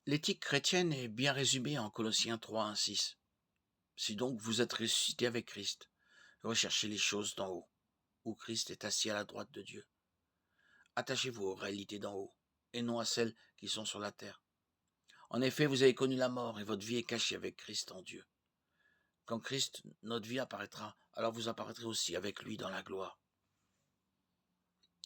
L'éthique chrétienne est bien résumée en Colossiens 3:1-6. Si donc vous êtes ressuscité avec Christ, recherchez les choses d'en haut, où Christ est assis à la droite de Dieu. Attachez-vous aux réalités d'en haut, et non à celles qui sont sur la terre. En effet, vous avez connu la mort, et votre vie est cachée avec Christ en Dieu. Quand Christ, notre vie, apparaîtra, alors vous apparaîtrez aussi avec lui dans la gloire.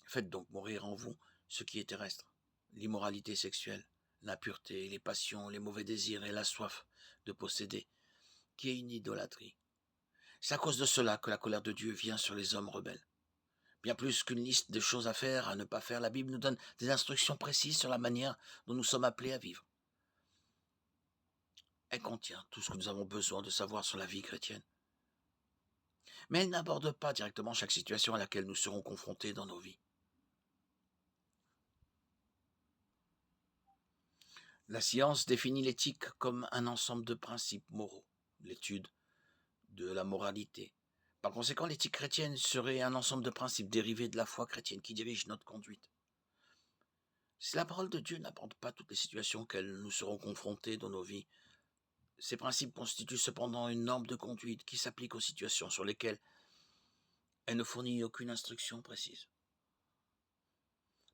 Faites donc mourir en vous ce qui est terrestre, l'immoralité sexuelle, l'impureté, les passions, les mauvais désirs et la soif de posséder, qui est une idolâtrie. C'est à cause de cela que la colère de Dieu vient sur les hommes rebelles. Bien plus qu'une liste de choses à faire, à ne pas faire, la Bible nous donne des instructions précises sur la manière dont nous sommes appelés à vivre. Elle contient tout ce que nous avons besoin de savoir sur la vie chrétienne. Mais elle n'aborde pas directement chaque situation à laquelle nous serons confrontés dans nos vies. La science définit l'éthique comme un ensemble de principes moraux, l'étude de la moralité. Par conséquent, l'éthique chrétienne serait un ensemble de principes dérivés de la foi chrétienne qui dirige notre conduite. Si la parole de Dieu n'aborde pas toutes les situations auxquelles nous serons confrontés dans nos vies, ces principes constituent cependant une norme de conduite qui s'applique aux situations sur lesquelles elle ne fournit aucune instruction précise.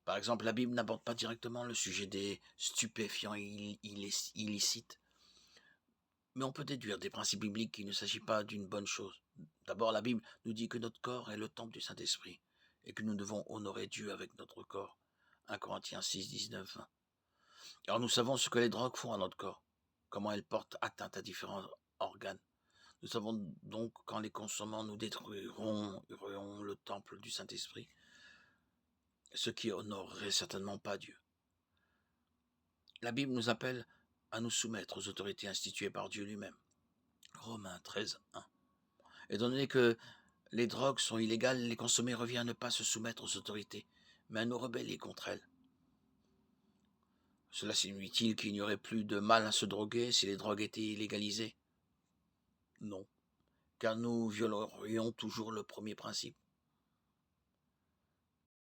Par exemple, la Bible n'aborde pas directement le sujet des stupéfiants illicites, mais on peut déduire des principes bibliques qu'il ne s'agit pas d'une bonne chose. D'abord, la Bible nous dit que notre corps est le temple du Saint-Esprit et que nous devons honorer Dieu avec notre corps. 1 Corinthiens 6, 19, 20. Alors nous savons ce que les drogues font à notre corps, comment elles portent atteinte à différents organes. Nous savons donc qu'en les consommant, nous détruirons le temple du Saint-Esprit, ce qui honorerait certainement pas Dieu. La Bible nous appelle à nous soumettre aux autorités instituées par Dieu lui-même. Romains 13, 1. Étant donné que les drogues sont illégales, les consommer revient à ne pas se soumettre aux autorités, mais à nous rebeller contre elles. Cela signifie-t-il qu'il n'y aurait plus de mal à se droguer si les drogues étaient illégalisées? Non, car nous violerions toujours le premier principe.